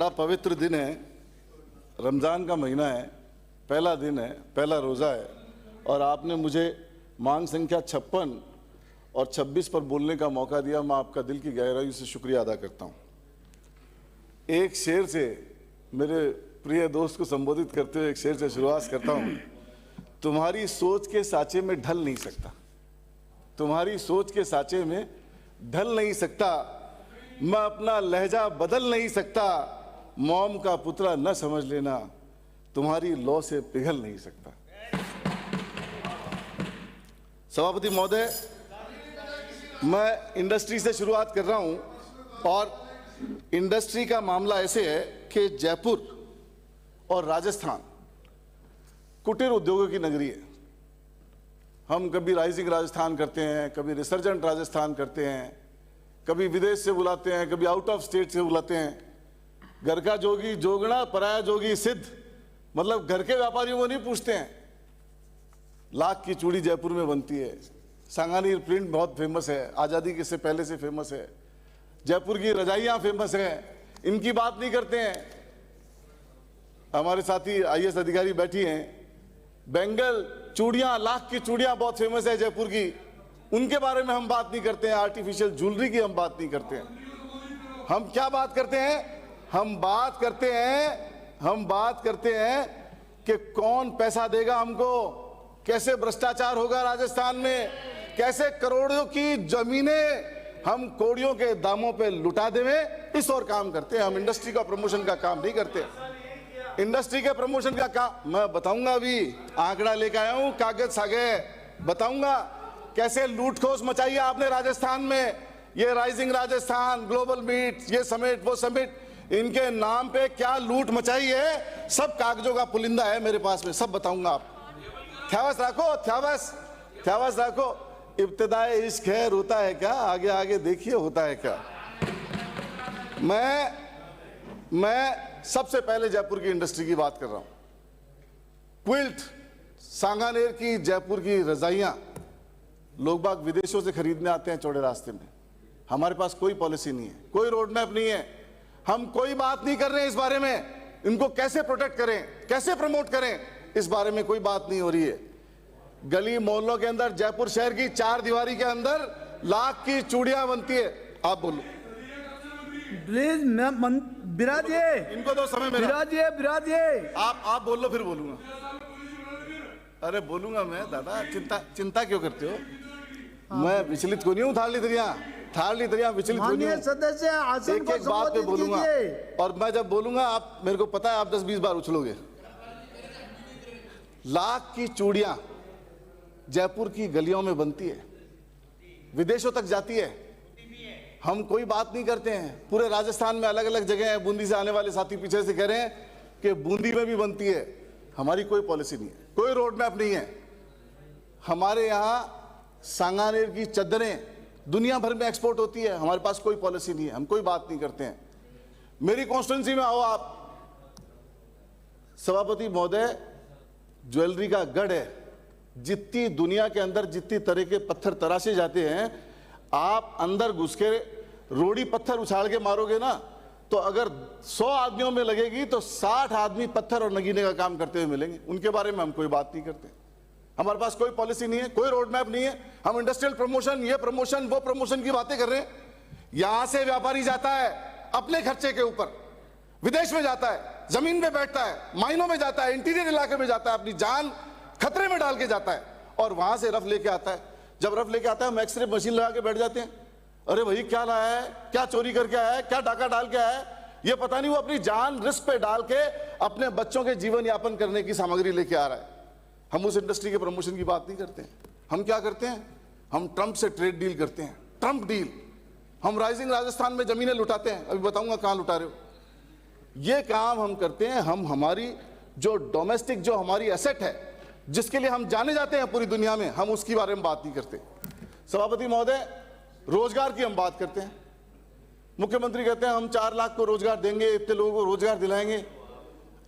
बड़ा पवित्र दिन है, रमज़ान का महीना है, पहला दिन है, पहला रोज़ा है और आपने मुझे मांग संख्या 56 और 26 पर बोलने का मौका दिया। मैं आपका दिल की गहराई से शुक्रिया अदा करता हूँ। एक शेर से मेरे प्रिय दोस्त को संबोधित करते हुए एक शेर से शुरुआत करता हूँ। तुम्हारी सोच के साँचे में ढल नहीं सकता, तुम्हारी सोच के साँचे में ढल नहीं सकता, मैं अपना लहजा बदल नहीं सकता, मॉम का पुतला न समझ लेना, तुम्हारी लौ से पिघल नहीं सकता। सभापति महोदय, मैं इंडस्ट्री से शुरुआत कर रहा हूं और इंडस्ट्री का मामला ऐसे है कि जयपुर और राजस्थान कुटीर उद्योगों की नगरी है। हम कभी राइजिंग राजस्थान करते हैं, कभी रिसर्जेंट राजस्थान करते हैं, कभी विदेश से बुलाते हैं, कभी आउट ऑफ स्टेट से बुलाते हैं। घर का जोगी जोगना, पराया जोगी सिद्ध, मतलब घर के व्यापारियों को नहीं पूछते हैं। लाख की चूड़ी जयपुर में बनती है, सांगानेर प्रिंट बहुत फेमस है, आज़ादी के से पहले से फेमस है, जयपुर की रजाइयाँ फेमस है, इनकी बात नहीं करते हैं। हमारे साथी आईएएस अधिकारी बैठी हैं, बैंगल चूड़ियाँ, लाख की चूड़ियाँ बहुत फेमस है जयपुर की, उनके बारे में हम बात नहीं करते हैं। आर्टिफिशियल ज्वेलरी की हम बात नहीं करते हैं। हम क्या बात करते हैं? हम बात करते हैं कि कौन पैसा देगा हमको, कैसे भ्रष्टाचार होगा राजस्थान में, कैसे करोड़ों की जमीनें हम कौड़ियों के दामों पे लुटा देवें, इस और काम करते हैं। हम इंडस्ट्री का प्रमोशन का काम नहीं करते। इंडस्ट्री के प्रमोशन का काम मैं बताऊंगा, अभी आंकड़ा लेकर आया हूं, कागज सागे बताऊंगा कैसे लूटखोस मचाई है आपने राजस्थान में। ये राइजिंग राजस्थान, ग्लोबल मीट, ये समिट, वो समिट, इनके नाम पे क्या लूट मचाई है, सब कागजों का पुलिंदा है मेरे पास में, सब बताऊंगा। आप थ्यावस राखो, थ्यावस राखो। इब्तिदाए इश्क है, रोता है क्या, आगे आगे देखिए होता है क्या। मैं सबसे पहले जयपुर की इंडस्ट्री की बात कर रहा हूं। क्विल्ट, सांगानेर की जयपुर की रजाइयां लोग बाग विदेशों से खरीदने आते हैं चौड़े रास्ते में। हमारे पास कोई पॉलिसी नहीं है, कोई रोड मैप नहीं है, हम कोई बात नहीं कर रहे हैं इस बारे में। इनको कैसे प्रोटेक्ट करें, कैसे प्रमोट करें, इस बारे में कोई बात नहीं हो रही है। गली मोहल्लों के अंदर जयपुर शहर की चार दीवारी के अंदर लाख की चूड़ियां बनती है। आप बोलो प्लीज, बिराजिए, इनको दो समय मेरा। बिराजिए। आप बोल लो, फिर बोलूंगा। अरे बोलूंगा मैं, दादा चिंता क्यों करते हो? मैं विचलित को नहीं हूं, थाली दरिया विचलित को नहीं हूं। सदस्य आसन एक एक बात पे बोलूंगा और मैं जब बोलूंगा, आप मेरे को पता है आप 10-20 बार उछलोगे। लाख की चूड़ियां जयपुर की गलियों में बनती है, विदेशों तक जाती है, हम कोई बात नहीं करते हैं। पूरे राजस्थान में अलग अलग जगह है। बूंदी से आने वाले साथी पीछे से कह रहे हैं कि बूंदी में भी बनती है। हमारी कोई पॉलिसी नहीं है, कोई रोड मैप नहीं है। हमारे यहाँ सांगानेर की चद्दरें दुनिया भर में एक्सपोर्ट होती है, हमारे पास कोई पॉलिसी नहीं है, हम कोई बात नहीं करते हैं। मेरी कॉन्स्टिट्यूंसी में आओ आप, सभापति महोदय, ज्वेलरी का गढ़ है। जितनी दुनिया के अंदर जितनी तरह के पत्थर तराशे जाते हैं, आप अंदर घुस के रोड़ी पत्थर उछाल के मारोगे ना, तो अगर 100 आदमियों में लगेगी तो 60 आदमी पत्थर और नगीने का काम करते हुए मिलेंगे। उनके बारे में हम कोई बात नहीं करते। हमारे पास कोई पॉलिसी नहीं है, कोई रोड मैप नहीं है। हम इंडस्ट्रियल प्रमोशन, ये प्रमोशन, वो प्रमोशन की बातें कर रहे हैं। यहां से व्यापारी जाता है अपने खर्चे के ऊपर, विदेश में जाता है, जमीन पे बैठता है, माइनों में जाता है, इंटीरियर इलाके में जाता है, अपनी जान खतरे में डाल के जाता है और वहां से रफ लेके आता है। जब रफ लेके आता है, हम एक्सरे मशीन लगा के बैठ जाते हैं। अरे भाई क्या लाया है, क्या चोरी करके आया है, क्या डाका डाल के आया है, ये पता नहीं। वो अपनी जान रिस्क पे डाल के अपने बच्चों के जीवन यापन करने की सामग्री लेके आ रहा है। हम उस इंडस्ट्री के प्रमोशन की बात नहीं करते हैं। हम क्या करते हैं? हम ट्रंप से ट्रेड डील करते हैं, ट्रंप डील। हम राइजिंग राजस्थान में जमीनें लुटाते हैं, अभी बताऊंगा कहां लुटा रहे हो। ये काम हम करते हैं। हम हमारी जो डोमेस्टिक, जो हमारी एसेट है, जिसके लिए हम जाने जाते हैं पूरी दुनिया में, हम उसके बारे में बात नहीं करते। सभापति महोदय, रोजगार की हम बात करते हैं। मुख्यमंत्री कहते हैं हम 4 लाख को रोजगार देंगे, इतने लोगों को रोजगार दिलाएंगे।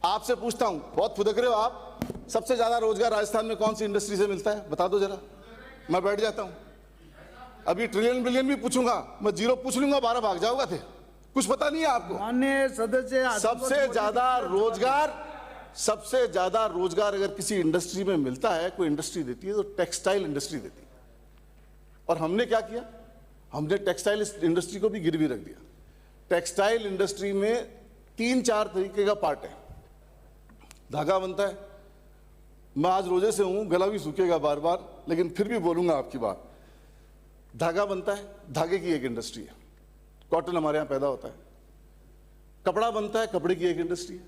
आपसे पूछता हूं, बहुत फुदक रहे हो आप, सबसे ज्यादा रोजगार राजस्थान में कौन सी इंडस्ट्री से मिलता है? बता दो जरा, मैं बैठ जाता हूं। अभी ट्रिलियन बिलियन भी पूछूंगा, मैं जीरो पूछ लूंगा, 12 भाग जाओगा थे। कुछ पता नहीं है आपको? माननीय सदस्य सबसे ज्यादा रोजगार अगर किसी इंडस्ट्री में मिलता है, कोई इंडस्ट्री देती है, तो टेक्सटाइल इंडस्ट्री देती है। और हमने क्या किया? हमने टेक्सटाइल इंडस्ट्री को भी गिरवी रख दिया। टेक्सटाइल इंडस्ट्री में 3-4 तरीके का पार्ट है। धागा बनता है, मैं आज रोजे से हूं, गला भी सूखेगा बार बार, लेकिन फिर भी बोलूंगा आपकी बात। धागा बनता है, धागे की एक इंडस्ट्री है। कॉटन हमारे यहां पैदा होता है। कपड़ा बनता है, कपड़े की एक इंडस्ट्री है।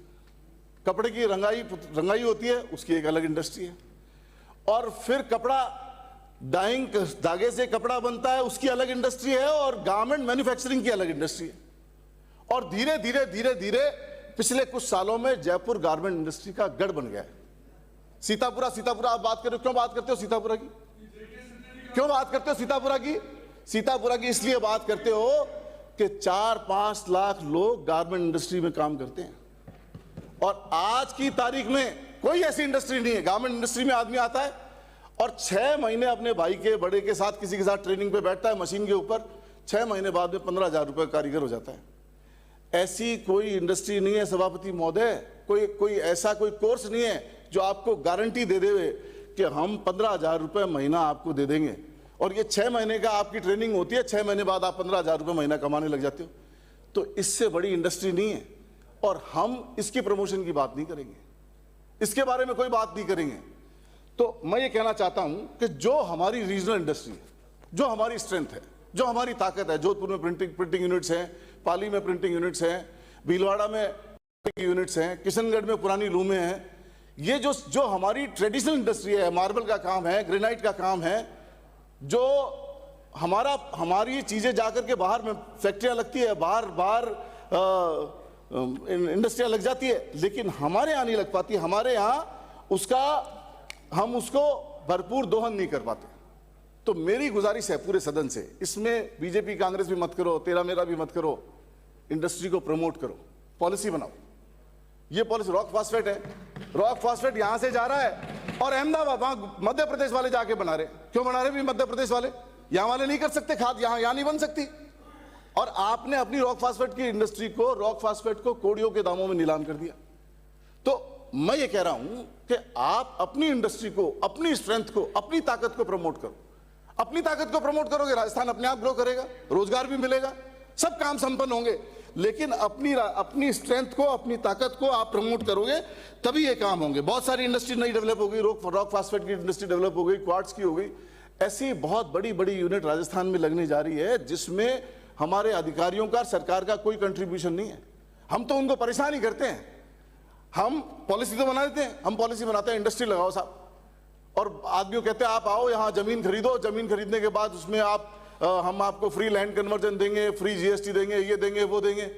कपड़े की रंगाई होती है, उसकी एक अलग इंडस्ट्री है। और फिर कपड़ा डाइंग, धागे से कपड़ा बनता है, उसकी अलग इंडस्ट्री है। और गारमेंट मैन्युफैक्चरिंग की अलग इंडस्ट्री है। और धीरे धीरे पिछले कुछ सालों में जयपुर गारमेंट इंडस्ट्री का गढ़ बन गया है। सीतापुरा आप बात कर रहे हो, क्यों बात करते हो सीतापुरा की? क्यों बात करते हो सीतापुरा की? सीतापुरा की इसलिए बात करते हो कि 4-5 लाख लोग गारमेंट इंडस्ट्री में काम करते हैं। और आज की तारीख में कोई ऐसी इंडस्ट्री नहीं है, गारमेंट इंडस्ट्री में आदमी आता है और 6 महीने अपने भाई के बड़े के साथ, किसी के साथ ट्रेनिंग पे बैठता है मशीन के ऊपर, 6 महीने बाद में 15,000 रुपये कारीगर हो जाता है। ऐसी कोई इंडस्ट्री नहीं है सभापति महोदय, कोई ऐसा कोई कोर्स नहीं है जो आपको गारंटी दे देवे कि हम 15,000 रुपये महीना आपको दे देंगे। और ये 6 महीने का आपकी ट्रेनिंग होती है, 6 महीने बाद आप 15,000 रुपये महीना कमाने लग जाते हो। तो इससे बड़ी इंडस्ट्री नहीं है। और हम इसकी प्रमोशन की बात नहीं करेंगे, इसके बारे में कोई बात नहीं करेंगे। तो मैं ये कहना चाहता हूं कि जो हमारी रीजनल इंडस्ट्री है, जो हमारी स्ट्रेंथ है, जो हमारी ताकत है, जोधपुर में प्रिंटिंग यूनिट्स हैं, पाली में प्रिंटिंग यूनिट्स हैं, भीलवाड़ा में प्रिंटिंग यूनिट्स हैं, किशनगढ़ में पुरानी लूमें हैं, ये जो हमारी ट्रेडिशनल इंडस्ट्री है, मार्बल का काम है, ग्रेनाइट का काम है, जो हमारी चीजें जाकर के बाहर में फैक्ट्रियां लगती है, बाहर इंडस्ट्रियां लग जाती है, लेकिन हमारे यहाँ नहीं लग पाती। हमारे यहाँ हम उसको भरपूर दोहन नहीं कर पाते। तो मेरी गुजारिश है पूरे सदन से, इसमें बीजेपी कांग्रेस भी मत करो, तेरा मेरा भी मत करो, इंडस्ट्री को प्रमोट करो, पॉलिसी बनाओ। ये पॉलिसी रॉक फॉस्फेट है, रॉक फॉस्फेट यहां से जा रहा है और अहमदाबाद, वहां मध्य प्रदेश वाले जाके बना रहे। क्यों बना रहे भी मध्य प्रदेश वाले? यहां वाले नहीं कर सकते खाद, यहां नहीं बन सकती। और आपने अपनी रॉक फॉस्फेट की इंडस्ट्री को, रॉक फॉस्फेट को कोड़ियों के दामों में नीलाम कर दिया। तो मैं ये कह रहा हूं कि आप अपनी इंडस्ट्री को, अपनी स्ट्रेंथ को, अपनी ताकत को प्रमोट करो। अपनी ताकत को प्रमोट करोगे, राजस्थान अपने आप ग्रो करेगा, रोजगार भी मिलेगा, सब काम संपन्न होंगे। लेकिन अपनी स्ट्रेंथ को, अपनी ताकत को आप प्रमोट करोगे, तभी ये काम होंगे। बहुत सारी इंडस्ट्री नई डेवलप हो गई, रॉक फॉस्फेट की इंडस्ट्री डेवलप हो गई, क्वार्ट्ज की हो गई। ऐसी बहुत बड़ी बड़ी यूनिट राजस्थान में लगने जा रही है, जिसमें हमारे अधिकारियों का, सरकार का कोई कंट्रीब्यूशन नहीं है। हम तो उनको परेशान ही करते हैं। हम पॉलिसी तो बना देते हैं, हम पॉलिसी बनाते हैं इंडस्ट्री लगाओ साहब, और आदमियों कहते हैं आप आओ यहाँ जमीन खरीदो, जमीन खरीदने के बाद उसमें हम आपको फ्री लैंड कन्वर्जन देंगे, फ्री जीएसटी देंगे, ये देंगे, वो देंगे।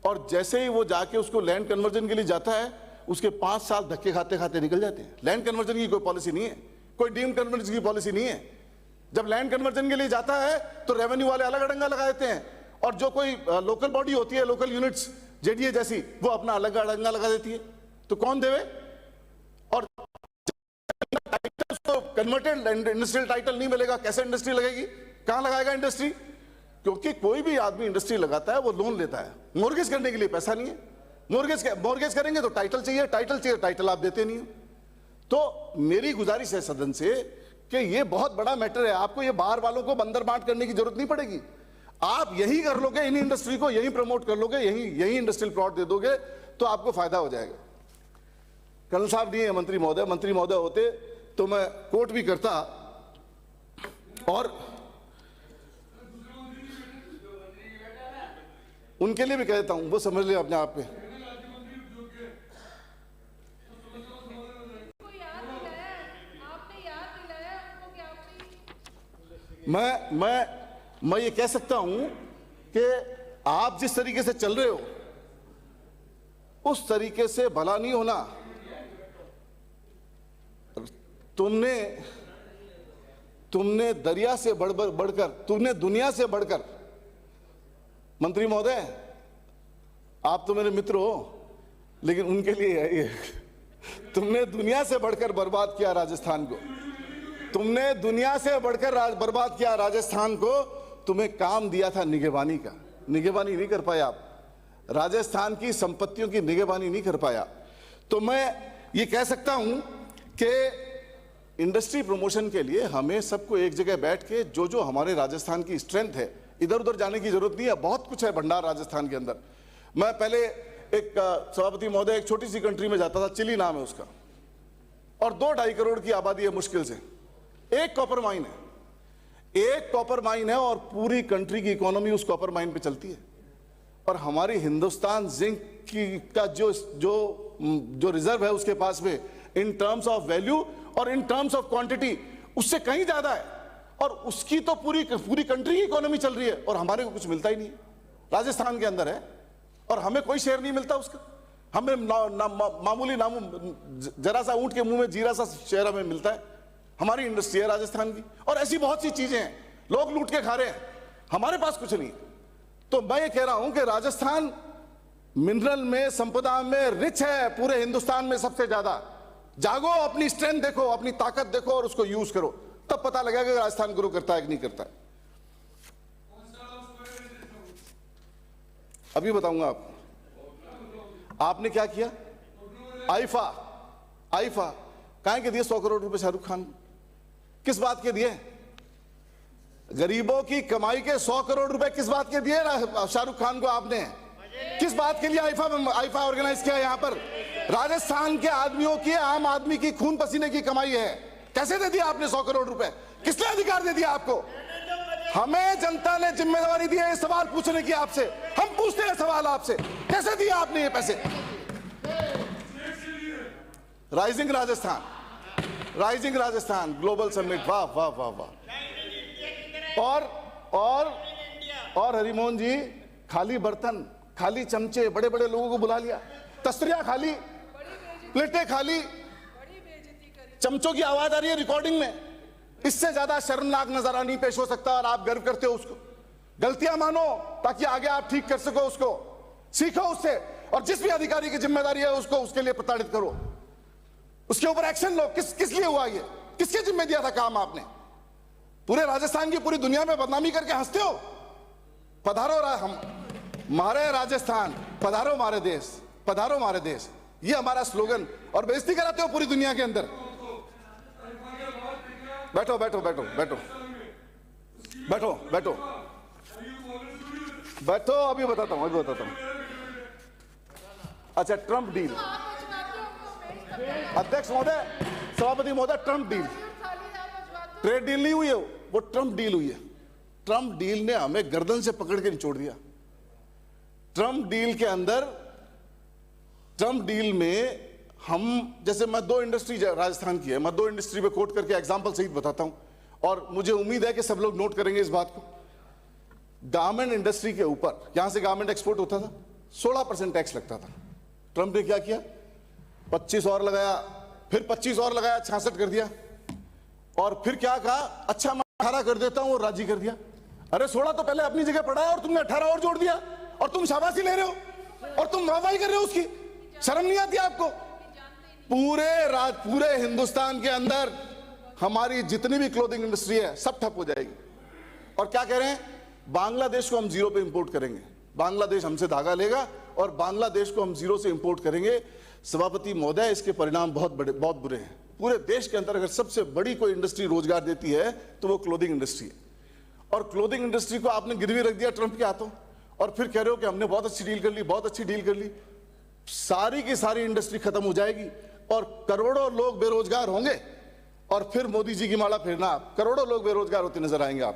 और जैसे ही वो जाके उसको लैंड कन्वर्जन के लिए जाता है, उसके 5 साल धक्के खाते खाते निकल जाते हैं। लैंड कन्वर्जन की कोई पॉलिसी नहीं है, कोई डीम कन्वर्जन की पॉलिसी नहीं है। जब लैंड कन्वर्जन के लिए जाता है तो रेवेन्यू वाले अलग अड़ंगा लगा देते हैं, और जो कोई लोकल बॉडी होती है, लोकल यूनिट्स जेडीए जैसी, वो अपना अलग अड़ंगा लगा देती है। तो कौन देवे? और कन्वर्टेड इंडस्ट्रियल टाइटल नहीं मिलेगा, कैसे इंडस्ट्री लगेगी? कहां लगाएगा इंडस्ट्री? क्योंकि कोई भी आदमी इंडस्ट्री लगाता है वो लोन लेता है, मोर्गेज करने के लिए पैसा नहीं है। मोर्गेज करेंगे तो टाइटल चाहिए, टाइटल आप देते नहीं हो। तो मेरी गुजारिश है सदन से कि ये बहुत बड़ा मैटर है, आपको ये बाहर वालों को बंदर बांट करने की जरूरत नहीं पड़ेगी। आप यही कर लोगे, इन इंडस्ट्री को यही प्रमोट कर लोगे, यही इंडस्ट्रियल प्लॉट दे दोगे, तो आपको फायदा हो जाएगा। कर्नल साहब नहीं है मंत्री महोदय होते तो मैं कोट भी करता। और उनके लिए भी कहता हूं, वो समझ ले अपने आप पे। मैं ये कह सकता हूं कि आप जिस तरीके से चल रहे हो उस तरीके से भला नहीं होना। तुमने दरिया से बढ़कर, तुमने दुनिया से बढ़कर, मंत्री महोदय आप तो मेरे मित्र हो, लेकिन उनके लिए है ये, तुमने दुनिया से बढ़कर बर्बाद किया राजस्थान को। तुमने दुनिया से बढ़कर बर्बाद किया राजस्थान को। तुम्हें काम दिया था निगहबानी का, निगहबानी नहीं कर पाए आप। राजस्थान की संपत्तियों की निगरानी नहीं कर पाया। तो मैं ये कह सकता हूं कि इंडस्ट्री प्रमोशन के लिए हमें सबको एक जगह बैठ के जो जो हमारे राजस्थान की स्ट्रेंथ है, इधर उधर जाने की जरूरत नहीं है, बहुत कुछ है भंडार राजस्थान के अंदर। मैं पहले एक सभापति महोदय एक छोटी सी कंट्री में जाता था, चिली नाम है उसका, और 2-2.5 करोड़ की आबादी है मुश्किल से। एक कॉपर माइन है, एक कॉपर माइन है और पूरी कंट्री की इकोनॉमी उस कॉपर माइन पे चलती है। और हमारी हिंदुस्तान जिंक की का जो रिजर्व है उसके पास में, इन टर्म्स ऑफ वैल्यू और इन टर्म्स ऑफ क्वांटिटी, उससे कहीं ज्यादा है। और उसकी तो पूरी कंट्री की इकोनॉमी चल रही है और हमारे को कुछ मिलता ही नहीं है। राजस्थान के अंदर है और हमें कोई शेयर नहीं मिलता उसका। हमें मामूली जरा सा ऊंट के मुंह में जीरा सा शेयर हमें मिलता है। हमारी इंडस्ट्री है राजस्थान की, और ऐसी बहुत सी चीजें हैं, लोग लूट के खा रहे हैं, हमारे पास कुछ नहीं। तो मैं ये कह रहा हूं कि राजस्थान मिनरल में, संपदा में रिच है, पूरे हिंदुस्तान में सबसे ज्यादा। जागो, अपनी स्ट्रेंथ देखो, अपनी ताकत देखो और उसको यूज करो, तब पता लगेगा कि राजस्थान ग्रो करता है कि नहीं करता है। अभी बताऊंगा आपको। आपने क्या किया? आईफा काहे के दिए 100 करोड़ रुपए शाहरुख खान को? किस बात के दिए? गरीबों की कमाई के 100 करोड़ रुपए किस बात के दिए शाहरुख खान को आपने? किस बात के लिए आईफा ऑर्गेनाइज किया? यहां पर राजस्थान के आदमियों की, आम आदमी की खून पसीने की कमाई है। कैसे दे दिया आपने 100 करोड़ रुपए? किसने अधिकार दे दिया आपको? हमें जनता ने जिम्मेदारी दी है ये सवाल पूछने की आपसे। हम पूछते हैं सवाल आपसे, कैसे दिया आपने ये पैसे? राइजिंग राजस्थान ग्लोबल समिट, वाह वाह वाह वाह। और हरिमोहन जी, खाली बर्तन, खाली चमचे, बड़े बड़े लोगों को बुला लिया, तस्तरियां खाली, प्लेटें खाली, चमचों की आवाज आ रही है रिकॉर्डिंग में। इससे ज्यादा शर्मनाक नजारा नहीं पेश हो सकता। और आप गर्व करते हो उसको। गलतियां मानो ताकि आगे आप ठीक कर सको, उसको सीखो उससे, और जिस भी अधिकारी की जिम्मेदारी है उसको उसके लिए प्रताड़ित करो, उसके ऊपर एक्शन लो। किस लिए हुआ ये? किसके जिम्मे दिया था काम आपने? पूरे राजस्थान की पूरी दुनिया में बदनामी करके हंसते हो। पधारो हमारे राजस्थान, पधारो हमारे देश, पधारो हमारे देश, ये हमारा स्लोगन, और बेइज्जती कराते हो पूरी दुनिया के अंदर। बैठो बैठो बैठो बैठो बैठो बैठो बैठो, अभी बताता हूं। अच्छा, ट्रंप डील, अध्यक्ष महोदय, सभापति महोदय, ट्रंप डील, ट्रेड डील नहीं हुई है, वो ट्रंप डील हुई है। ट्रंप डील ने हमें गर्दन से पकड़ के निचोड़ दिया। ट्रंप डील के अंदर, ट्रंप डील में हम, जैसे मैं 2 इंडस्ट्री राजस्थान की है, मैं 2 इंडस्ट्री पे कोट करके एग्जांपल सहित बताता हूं, और मुझे उम्मीद है कि सब लोग नोट करेंगे इस बात को। गारमेंट इंडस्ट्री के ऊपर, यहां से गारमेंट एक्सपोर्ट होता था, 16% टैक्स लगता था। ट्रंप ने क्या किया? 25 और लगाया, फिर 25 और लगाया, 66 कर दिया, और फिर क्या कहा? अच्छा मैं 18 कर देता हूं, और राजी कर दिया। अरे 16 तो पहले अपनी जगह पड़ा है और तुमने 18 और जोड़ दिया, और तुम शाबाशी ले रहे हो, और तुम वाहवाही कर रहे हो उसकी। शर्म नहीं आती आपको? पूरे हिंदुस्तान के अंदर हमारी जितनी भी क्लोथिंग इंडस्ट्री है सब ठप हो जाएगी। और क्या कह रहे हैं? बांग्लादेश को हम 0 पे इंपोर्ट करेंगे। बांग्लादेश हमसे धागा लेगा और बांग्लादेश को हम 0 से इंपोर्ट करेंगे। सभापति महोदय, इसके परिणाम बहुत बुरे हैं। पूरे देश के अंदर अगर सबसे बड़ी कोई इंडस्ट्री रोजगार देती है तो वो क्लोथिंग इंडस्ट्री है, और क्लोथिंग इंडस्ट्री को आपने गिरवी रख दिया ट्रंप के हाथों, और फिर कह रहे हो कि हमने बहुत अच्छी डील कर ली, बहुत अच्छी डील कर ली। सारी की सारी इंडस्ट्री खत्म हो जाएगी और करोड़ों लोग बेरोजगार होंगे, और फिर मोदी जी की माला फेरना, आप करोड़ों लोग बेरोजगार होते नजर आएंगे आप।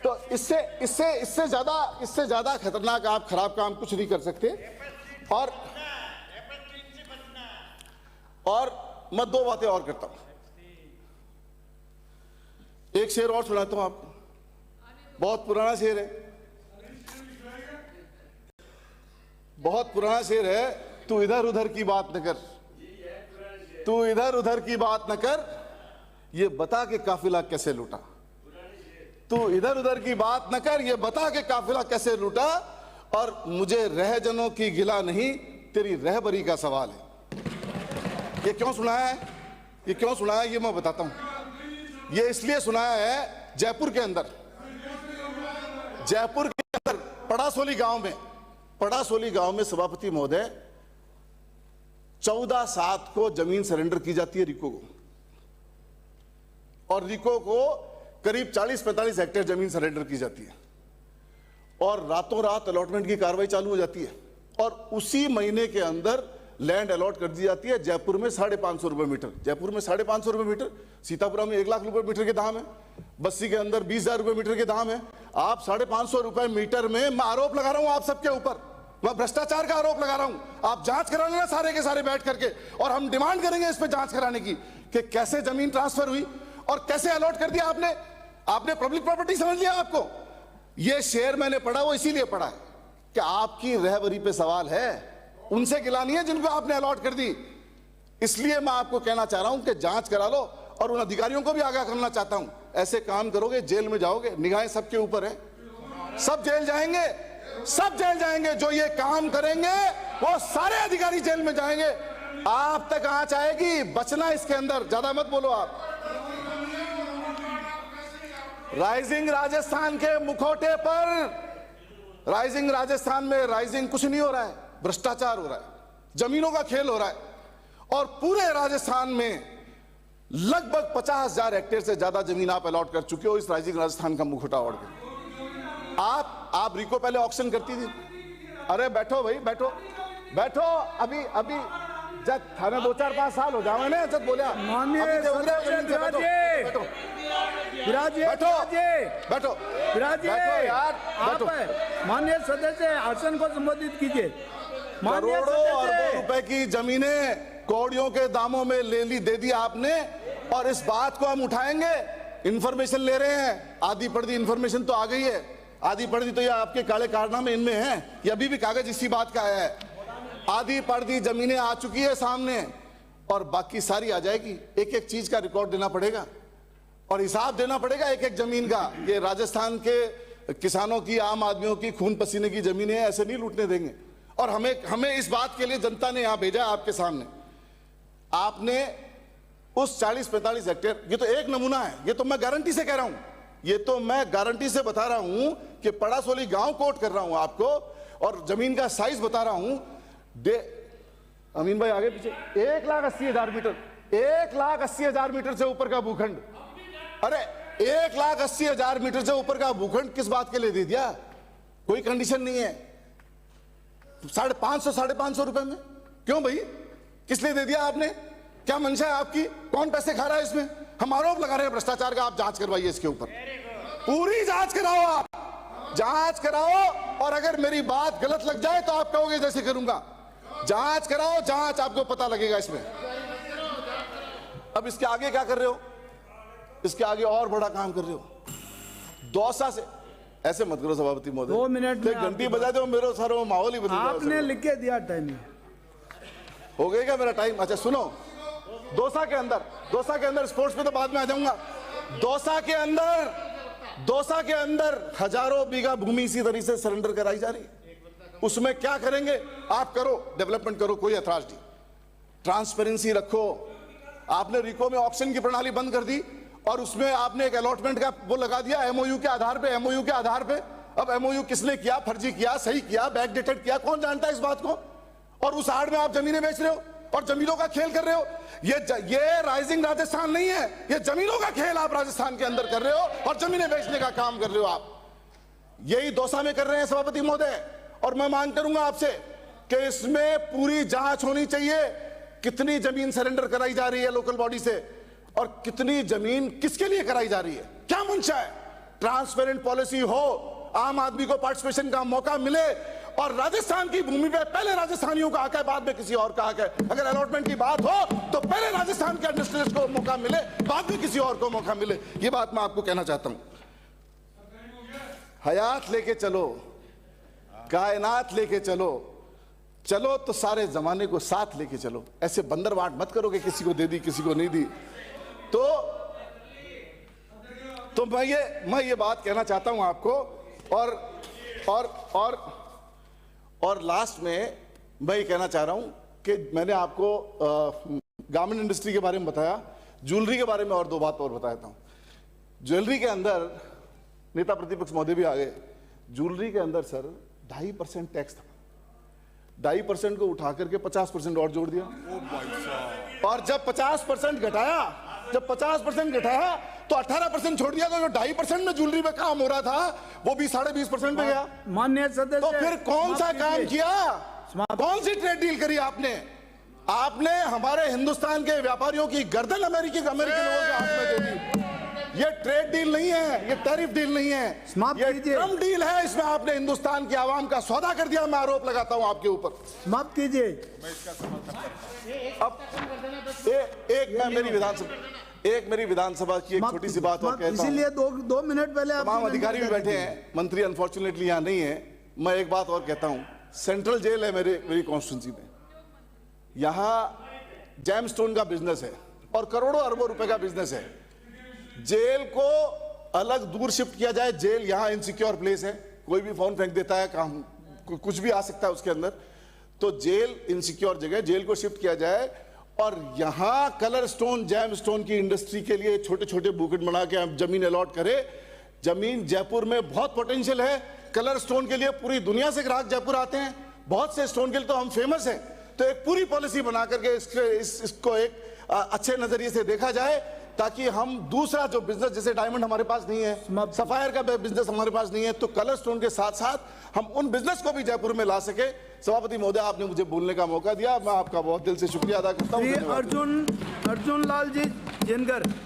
तो इससे ज्यादा खतरनाक आप खराब काम कुछ नहीं कर सकते। और मैं 2 बातें और करता हूं। एक शेर और सुनाता हूं आपको, बहुत पुराना शेर है, बहुत पुराना शेर है। तू इधर उधर की बात न कर, तू इधर उधर की बात न कर, ये बता के काफिला कैसे लूटा। तू इधर उधर की बात न कर, ये बता के काफिला कैसे लूटा, और मुझे रहजनों की गिला नहीं, तेरी रहबरी का सवाल है। ये क्यों सुनाया है? ये क्यों सुनाया है ये मैं बताता हूं। ये इसलिए सुनाया है, जयपुर के अंदर पड़ासोली गांव में पड़ासोली गांव में सभापति महोदय 14/7 को जमीन सरेंडर की जाती है रिको को, और रिको को करीब 40-45 हेक्टेयर जमीन सरेंडर की जाती है, और रातों रात अलॉटमेंट की कार्रवाई चालू हो जाती है, और उसी महीने के अंदर लैंड अलॉट कर दी जाती है। जयपुर में 550 रुपए मीटर, जयपुर में 550 रुपए मीटर, सीतापुरा में 1 लाख रुपए मीटर के दाम है, बस्सी के अंदर 20,000 रुपए मीटर के दाम है। आप 550 रुपए मीटर में, मैं आरोप लगा रहा हूं आप सबके ऊपर, मैं भ्रष्टाचार का आरोप लगा रहा हूं। आप जांच करा लेना सारे के सारे बैठ करके, और हम डिमांड करेंगे इस पे जांच कराने की कि कैसे जमीन ट्रांसफर हुई और कैसे अलॉट कर दिया आपने। आपने पब्लिक प्रॉपर्टी समझ लिया आपको। ये शेर मैंने पढ़ा, वो इसीलिए पढ़ा कि आपकी रहबरी पे सवाल है, उनसे गिलानी है जिनको आपने अलॉट कर दी। इसलिए मैं आपको कहना चाह रहा हूं कि जांच करा लो, और उन अधिकारियों को भी आगाह करना चाहता हूं, ऐसे काम करोगे जेल में जाओगे। निगाहें सबके ऊपर है, सब जेल जाएंगे, सब जेल जाएंगे। जो ये काम करेंगे वो सारे अधिकारी जेल में जाएंगे। आप तक आंच आएगी, बचना इसके अंदर। ज्यादा मत बोलो आप। राइजिंग राजस्थान के मुखौटे पर, राइजिंग राजस्थान में राइजिंग कुछ नहीं हो रहा है, भ्रष्टाचार हो रहा है, जमीनों का खेल हो रहा है, और पूरे राजस्थान में लगभग 50,000 हेक्टेयर से ज्यादा जमीन आप अलॉट कर चुके हो इस राइजिंग राजस्थान का मुखौटा ओढ़ के। आप रिको पहले ऑक्शन करती थी। अरे बैठो भाई, बैठो बैठो, अभी जब थाने 2-4-5 साल हो जाओगे ना, जब बोले माननीय बैठो यार, बैठो। माननीय सदस्य आसन को संबोधित कीजिए। करोड़ों अरबों रुपए की जमीनें कौड़ियों के दामों में दे दी आपने, और इस बात को हम उठाएंगे। इंफॉर्मेशन ले रहे हैं, आधी पड़ती इंफॉर्मेशन तो आ गई है, आधी पड़ती तो ये आपके काले कारनामे इनमें हैं, ये अभी भी कागज इसी बात का है। आधी पड़ती जमीनें आ चुकी है सामने, और बाकी सारी आ जाएगी। एक एक चीज का रिकॉर्ड देना पड़ेगा और हिसाब देना पड़ेगा एक एक जमीन का। ये राजस्थान के किसानों की, आम आदमियों की खून पसीने की जमीनें ऐसे नहीं लूटने देंगे। और हमें इस बात के लिए जनता ने यहां भेजा आपके सामने। आपने उस 40-45 हेक्टेयर, ये तो एक नमूना है, ये तो मैं गारंटी से कह रहा हूं, ये तो मैं गारंटी से बता रहा हूं कि पड़ासोली गांव कोट कर रहा हूं आपको, और जमीन का साइज बता रहा हूं। अमीन भाई आगे पीछे, 1,80,000 मीटर, 1,80,000 मीटर से ऊपर का भूखंड। अरे 1,80,000 मीटर से ऊपर का भूखंड किस बात के लिए दे दिया? कोई कंडीशन नहीं है। 550 रुपए में क्यों भाई? किस लिए दे दिया आपने? क्या मंशा है आपकी? कौन पैसे खा रहा है इसमें? हम आरोप लगा रहे हैं भ्रष्टाचार का। आप जांच करवाइए इसके ऊपर, पूरी जांच कराओ, आप जांच कराओ। और अगर मेरी बात गलत लग जाए तो आप कहोगे जैसे करूंगा। जांच कराओ, जांच, आपको पता लगेगा इसमें। अब इसके आगे क्या कर रहे हो? इसके आगे और बड़ा काम कर रहे हो। दौसा से ऐसे मत करो सभापति महोदय, 2 मिनट में घंटी बजा दो, मेरे सारा माहौल ही बदल जाएगा। आपने लिख के दिया टाइम, हो गया क्या मेरा टाइम? अच्छा सुनो, दौसा के अंदर स्पोर्ट्स पे तो बाद में आ जाऊंगा। दौसा के अंदर हजारों बीघा भूमि इसी तरीके से सरेंडर कराई जा रही है। उसमें क्या करेंगे? आप करो, डेवलपमेंट करो, कोई ऐतराज नहीं, ट्रांसपेरेंसी रखो। आपने रिको में ऑक्शन की प्रणाली बंद कर दी, और उसमें आपने एक अलॉटमेंट का वो लगा दिया एमओयू के आधार पे। अब एमओयू किसने किया? फर्जी किया, सही किया, बैकडेटेड किया, कौन जानता है इस बात को? और उस आड़ में आप जमीनें बेच रहे हो और जमीनों का खेल कर रहे हो। ये राइजिंग राजस्थान नहीं है, ये जमीनों का खेल आप राजस्थान के अंदर कर रहे हो और जमीनें बेचने का काम कर रहे हो आप। यही दौसा में कर रहे हैं सभापति महोदय। और मैं मांग करूंगा आपसे कि इसमें पूरी जांच होनी चाहिए, कितनी जमीन सरेंडर कराई जा रही है लोकल बॉडी से, और कितनी जमीन किसके लिए कराई जा रही है, क्या मंशा है। ट्रांसपेरेंट पॉलिसी हो, आम आदमी को पार्टिसिपेशन का मौका मिले, और राजस्थान की भूमि पे पहले राजस्थानियों का हक है, बाद में किसी और का हक है। अगर अलॉटमेंट की बात हो तो पहले राजस्थान के एडमिनिस्ट्रेटर को मौका मिले, बाद में किसी और को मौका मिले। ये बात मैं आपको कहना चाहता हूं। हयात लेके चलो, कायनात लेके चलो, चलो तो सारे जमाने को साथ लेके चलो। ऐसे बंदरवाट मत करो कि किसी को दे दी किसी को नहीं दी। तो मैं ये बात कहना चाहता हूं आपको। और लास्ट में मैं ये कहना चाह रहा हूं कि मैंने आपको गारमेंट इंडस्ट्री के बारे में बताया, ज्वेलरी के बारे में और 2 बात और बताता हूं। ज्वेलरी के अंदर नेता प्रतिपक्ष महोदय भी आ गए। ज्वेलरी के अंदर सर 2.5% टैक्स था। 2.5% को उठा करके 50% और जोड़ दिया। और जब 50% घटाया, जब 50% घटाया तो 18% छोड़ दिया। तो जो 2.5% में ज्वेलरी में काम हो रहा था वो भी 20.5% पे गया। माननीय सदस्य, तो फिर कौन सा समाप्त काम कीजिए। किया? कौन सी ट्रेड डील करी आपने? आपने हमारे हिंदुस्तान के व्यापारियों की गर्दन अमेरिकी लोगों के हाथ में दे दी। ये ट्रेड डील नहीं है, ये टैरिफ डील नहीं है, समाप्त ये कीजिए। ट्रम्प डील है। इसमें आपने हिंदुस्तान की आवाम का सौदा कर दिया। मैं आरोप लगाता हूं आपके ऊपर। समाप्त कीजिए। अब एक मेरी विधानसभा की एक छोटी सी बात और कहता हूं। इसीलिए दो मिनट पहले आप तमाम अधिकारी भी बैठे हैं, मंत्री अनफॉर्चुनेटली यहाँ नहीं है। मैं एक बात और कहता हूं, सेंट्रल जेल है मेरी कॉन्स्टिट्यूंसी में। यहाँ जैमस्टोन का बिजनेस है और करोड़ों अरबों रुपए का बिजनेस है। जेल को अलग दूर शिफ्ट किया जाए। जेल यहाँ इनसिक्योर प्लेस है, कोई भी फोन फेंक देता है, काम कुछ भी आ सकता है उसके अंदर। तो जेल इनसिक्योर जगह, जेल को शिफ्ट किया जाए और यहाँ कलर स्टोन, जैम स्टोन की इंडस्ट्री के लिए छोटे छोटे बुकेट बना के हम जमीन अलॉट करें। जमीन जयपुर में बहुत पोटेंशियल है। कलर स्टोन के लिए पूरी दुनिया से ग्राहक जयपुर आते हैं। बहुत से स्टोन के लिए तो हम फेमस हैं। तो एक पूरी पॉलिसी बना करके इसको एक अच्छे नजरिए से देखा जाए, ताकि हम दूसरा जो बिजनेस, जैसे डायमंड हमारे पास नहीं है, सफायर का बिजनेस हमारे पास नहीं है, तो कलर स्टोन के साथ साथ हम उन बिजनेस को भी जयपुर में ला सके। सभापति महोदय, आपने मुझे बोलने का मौका दिया, मैं आपका बहुत दिल से शुक्रिया अदा करता हूँ। अर्जुन लाल जी जिनकर।